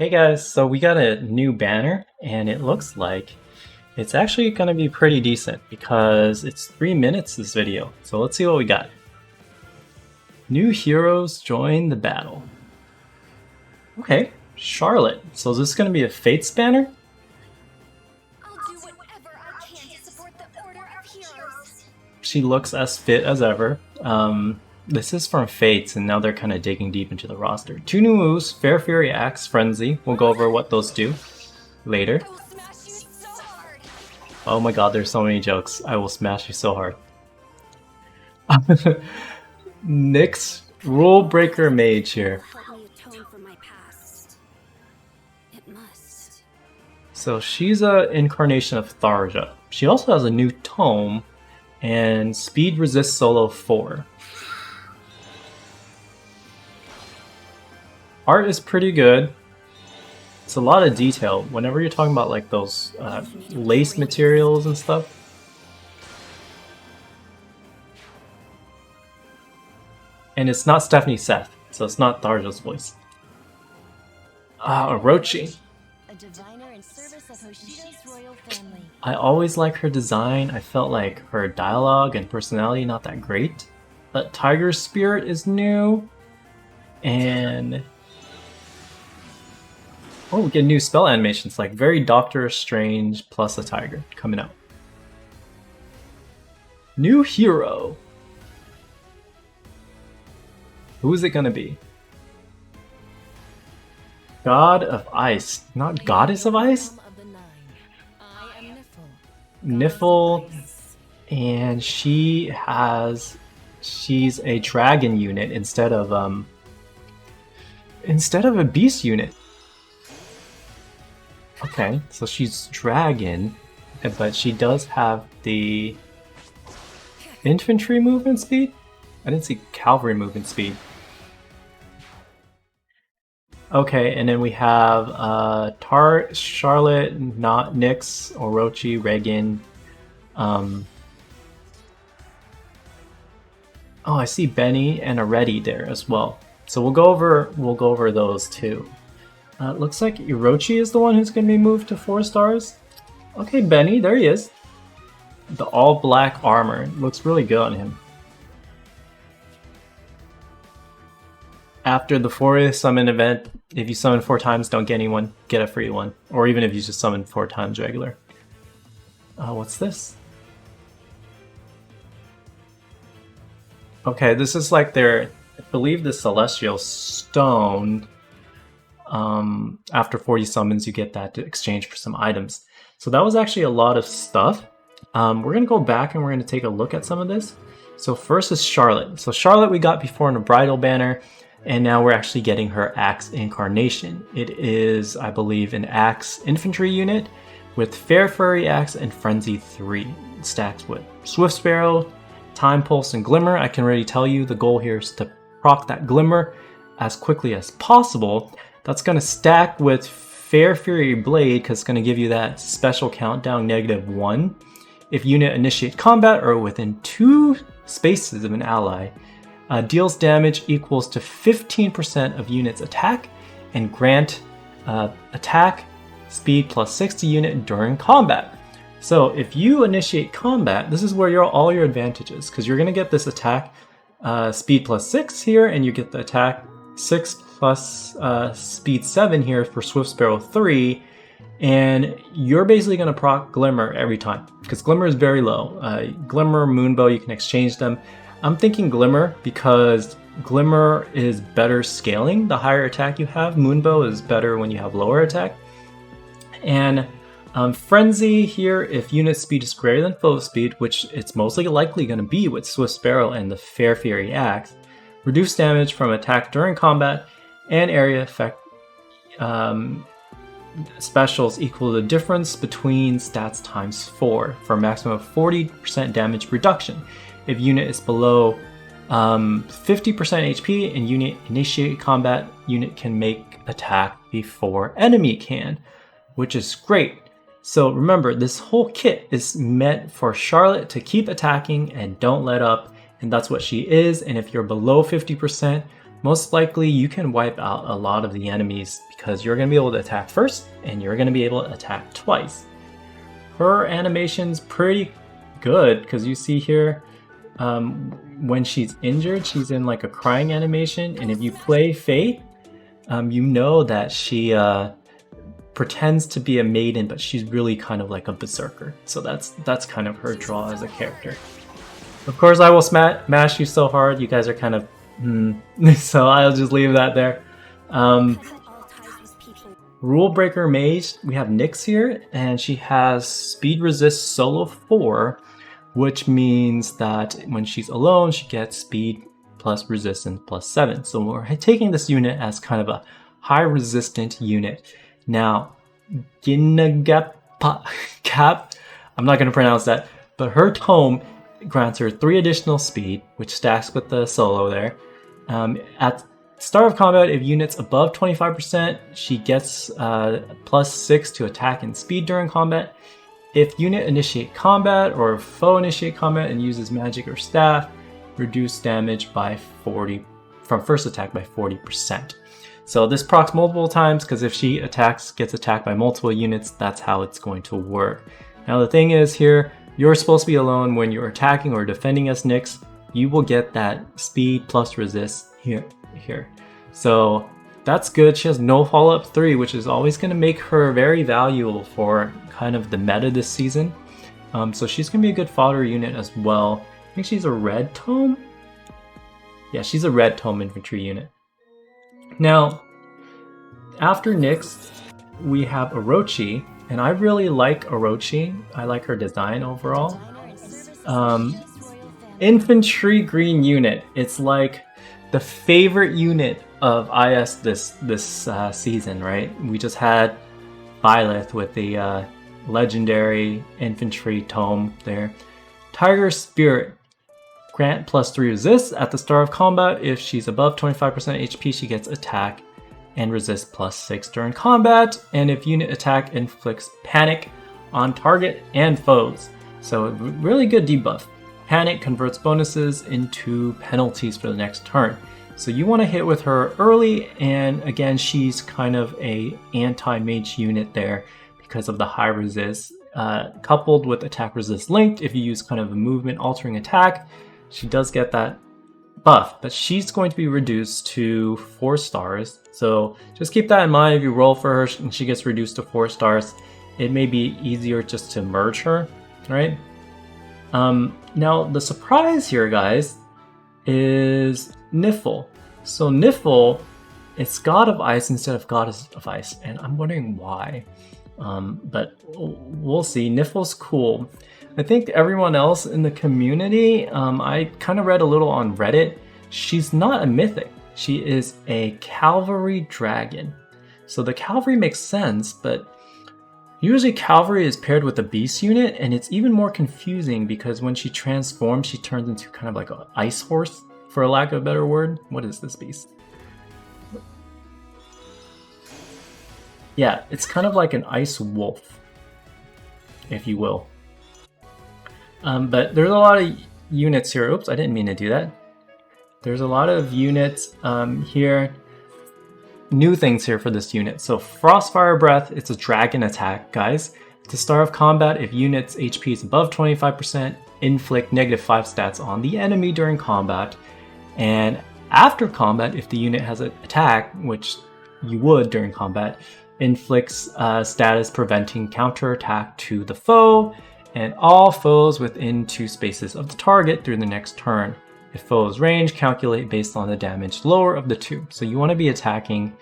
Hey guys, so we got a new banner and it looks like it's actually going to be pretty decent because it's 3 minutes this video. So let's see what we got. New heroes join the battle. Okay, Charlotte. So is this going to be a Fates banner? I'll do whatever I can to support the Order of Heroes. She looks as fit as ever. This is from Fates, and now they're kind of digging deep into the roster. 2 new moves, Fair Fury Axe, Frenzy. We'll go over what those do later. I will smash you so hard. Oh my god, there's so many jokes. I will smash you so hard. Nyx, Rule Breaker Mage here. Let me atone for my past. It must. So she's an incarnation of Tharja. She also has a new tome, and Speed Resist Solo 4. Art is pretty good. It's a lot of detail. Whenever you're talking about like those lace materials and stuff. And it's not Stephanie Seth, so it's not Tharja's voice. Orochi. A diviner in service of Hoshido's royal family. I always like her design. I felt like her dialogue and personality not that great. But Tiger's Spirit is new. And oh, we get new spell animations like very Doctor Strange plus a tiger coming out. New hero. Who is it gonna be? God of Ice, not Goddess of Ice? Of the Nine. I am Nifl, and she's a dragon unit instead of a beast unit. Okay, so she's dragon, but she does have the infantry movement speed? I didn't see cavalry movement speed. Okay, and then we have Charlotte, not Nyx, Orochi, Regan. Oh, I see Benny and Areti there as well. So we'll go over those too. Looks like Orochi is the one who's going to be moved to 4 stars. Okay, Benny, there he is. The all black armor looks really good on him. After the 4 summon event, if you summon 4 times, don't get anyone, get a free one. Or even if you just summon 4 times regular. What's this? Okay, this is like their, I believe the Celestial Stone. After 40 summons, you get that to exchange for some items. So that was actually a lot of stuff. We're going to go back and we're going to take a look at some of this. So first is Charlotte. So Charlotte we got before in a bridal banner. And now we're actually getting her Axe incarnation. It is, I believe, an Axe infantry unit with Fair Fury Axe and Frenzy 3. It stacks with Swift Sparrow, Time Pulse, and Glimmer. I can already tell you the goal here is to proc that Glimmer as quickly as possible. That's going to stack with Fair Fury Blade because it's going to give you that special countdown -1. If unit initiate combat or within 2 spaces of an ally, deals damage equals to 15% of unit's attack and grant attack speed +6 to unit during combat. So if you initiate combat, this is where all your advantages, because you're going to get this attack speed +6 here, and you get the attack 6 plus speed 7 here for Swift Sparrow 3, and you're basically going to proc Glimmer every time, because Glimmer is very low. Glimmer, Moonbow, you can exchange them. I'm thinking Glimmer because Glimmer is better scaling the higher attack you have. Moonbow is better when you have lower attack. And Frenzy here, if unit speed is greater than foe speed, which it's mostly likely going to be with Swift Sparrow and the Fair Fury Axe, reduce damage from attack during combat and area effect specials equal the difference between stats ×4 for a maximum of 40% damage reduction. If unit is below 50% HP and unit initiate combat, unit can make attack before enemy can, which is great. So remember, this whole kit is meant for Charlotte to keep attacking and don't let up, and that's what she is. And if you're below 50%, most likely you can wipe out a lot of the enemies because you're going to be able to attack first and you're going to be able to attack twice. Her animation's pretty good because you see here when she's injured, she's in like a crying animation, and if you play Faye, you know that she pretends to be a maiden, but she's really kind of like a berserker. So that's kind of her draw as a character. Of course, I will mash you so hard. You guys are kind of so I'll just leave that there. Rule Breaker Mage, we have Nyx here, and she has Speed Resist Solo 4, which means that when she's alone, she gets Speed plus Resistance plus 7. So we're taking this unit as kind of a high resistant unit. Now, Ginagapa Cap, I'm not going to pronounce that, but her tome grants her 3 additional speed, which stacks with the solo there. At start of combat, if units above 25%, she gets plus 6 to attack and speed during combat. If unit initiate combat or foe initiate combat and uses magic or staff, reduce damage by 40 from first attack by 40%. So this procs multiple times because if she gets attacked by multiple units, that's how it's going to work. Now the thing is here, you're supposed to be alone when you're attacking or defending as Nyx. You will get that speed plus resist here. So that's good. She has no follow-up 3, which is always going to make her very valuable for kind of the meta this season. So she's going to be a good fodder unit as well. I think she's a red tome. Yeah, she's a red tome infantry unit. Now, after Nyx, we have Orochi, and I really like Orochi. I like her design overall. Infantry green unit. It's like the favorite unit of IS this season, right? We just had Byleth with the legendary infantry tome there. Tiger Spirit. Grant plus 3 resist at the start of combat. If she's above 25% HP, she gets attack and resist plus 6 during combat. And if unit attack inflicts panic on target and foes. So really good debuff. Panic converts bonuses into penalties for the next turn. So you want to hit with her early, and again, she's kind of a anti-mage unit there because of the high resist, coupled with attack resist linked. If you use kind of a movement altering attack, she does get that buff, but she's going to be reduced to 4 stars. So just keep that in mind. If you roll for her and she gets reduced to 4 stars, it may be easier just to merge her, right? Now the surprise here, guys, is Nifl. So Nifl, it's God of Ice instead of Goddess of Ice, and I'm wondering why. But we'll see. Nifl's cool. I think everyone else in the community, I kind of read a little on Reddit. She's not a mythic. She is a cavalry dragon. So the cavalry makes sense, but usually cavalry is paired with a beast unit, and it's even more confusing because when she transforms, she turns into kind of like an ice horse, for a lack of a better word. What is this beast? Yeah, it's kind of like an ice wolf, if you will. But there's a lot of units here. Oops, I didn't mean to do that. There's a lot of units here. New things here for this unit. So Frostfire Breath, it's a dragon attack, guys. At the start of combat, if unit's HP is above 25%, inflict -5 stats on the enemy during combat. And after combat, if the unit has an attack, which you would during combat, inflicts status preventing counterattack to the foe and all foes within 2 spaces of the target through the next turn. If foe's range, calculate based on the damage lower of the 2. So you want to be attacking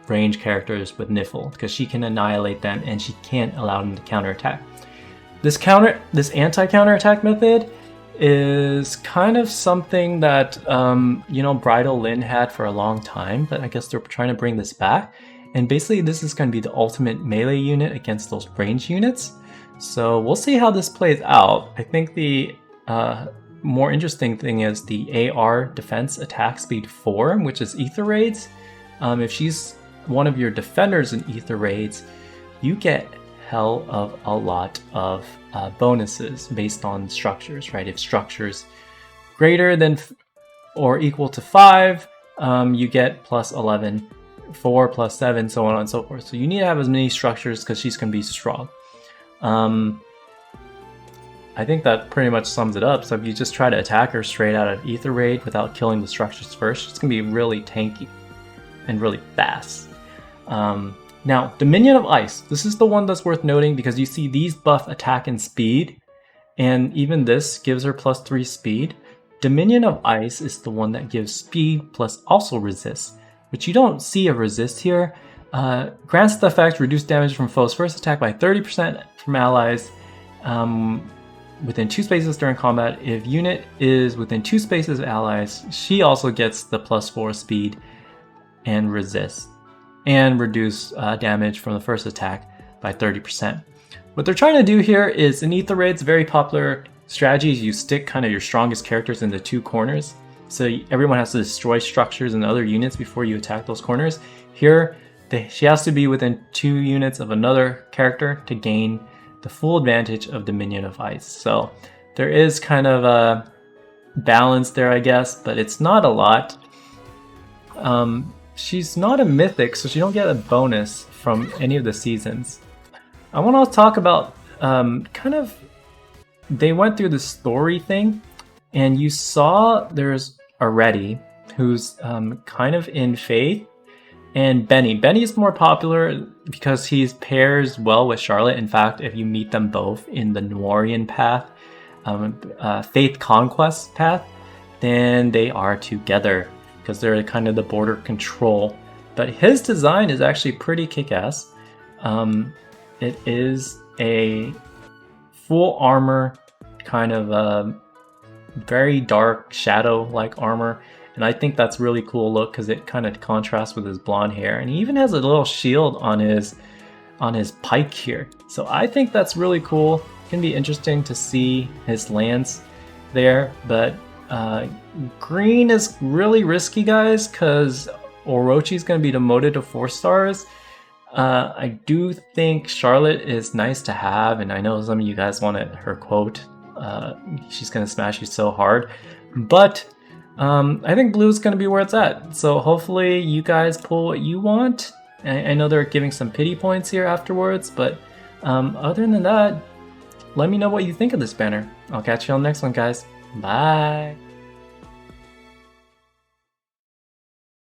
range characters with Nifl because she can annihilate them and she can't allow them to counterattack. This anti-counterattack method is kind of something that Bridal Lyn had for a long time, but I guess they're trying to bring this back. And basically this is going to be the ultimate melee unit against those range units. So we'll see how this plays out. I think the more interesting thing is the AR defense attack speed 4, which is Ether Raids. If she's one of your defenders in Ether Raids, you get hell of a lot of bonuses based on structures, right? If structures greater than or equal to 5, you get plus 11, 4 plus 7, so on and so forth. So you need to have as many structures because she's going to be strong. I think that pretty much sums it up. So if you just try to attack her straight out of Ether Raid without killing the structures first, it's going to be really tanky and really fast. Now, Dominion of Ice. This is the one that's worth noting because you see these buff attack and speed, and even this gives her plus 3 speed. Dominion of Ice is the one that gives speed plus also resist, which you don't see a resist here. Grants the effect, reduce damage from foes' first attack by 30% from allies within 2 spaces during combat. If unit is within 2 spaces of allies, she also gets the plus 4 speed and resist, and reduce damage from the first attack by 30%. What they're trying to do here is, in Ether Raids, very popular strategy is you stick kind of your strongest characters in the 2 corners. So everyone has to destroy structures and other units before you attack those corners. Here, she has to be within 2 units of another character to gain the full advantage of Dominion of Ice. So there is kind of a balance there, I guess, but it's not a lot. She's not a mythic, so she don't get a bonus from any of the seasons. I want to talk about they went through the story thing, and you saw there's Orochi, who's kind of in Faith, and Benny. Benny is more popular because he pairs well with Charlotte. In fact, if you meet them both in the Noirian path, Faith Conquest path, then they are together because they're kind of the border control. But his design is actually pretty kick-ass. It is a full armor, kind of very dark shadow-like armor. And I think that's really cool look because it kind of contrasts with his blonde hair. And he even has a little shield on his pike here. So I think that's really cool. It can be interesting to see his lance there. But green is really risky, guys, because Orochi is going to be demoted to 4 stars. I do think Charlotte is nice to have, and I know some of you guys wanted her quote. She's going to smash you so hard. But I think blue is going to be where it's at. So hopefully you guys pull what you want. I know they're giving some pity points here afterwards, but other than that, let me know what you think of this banner. I'll catch you on the next one, guys. Bye!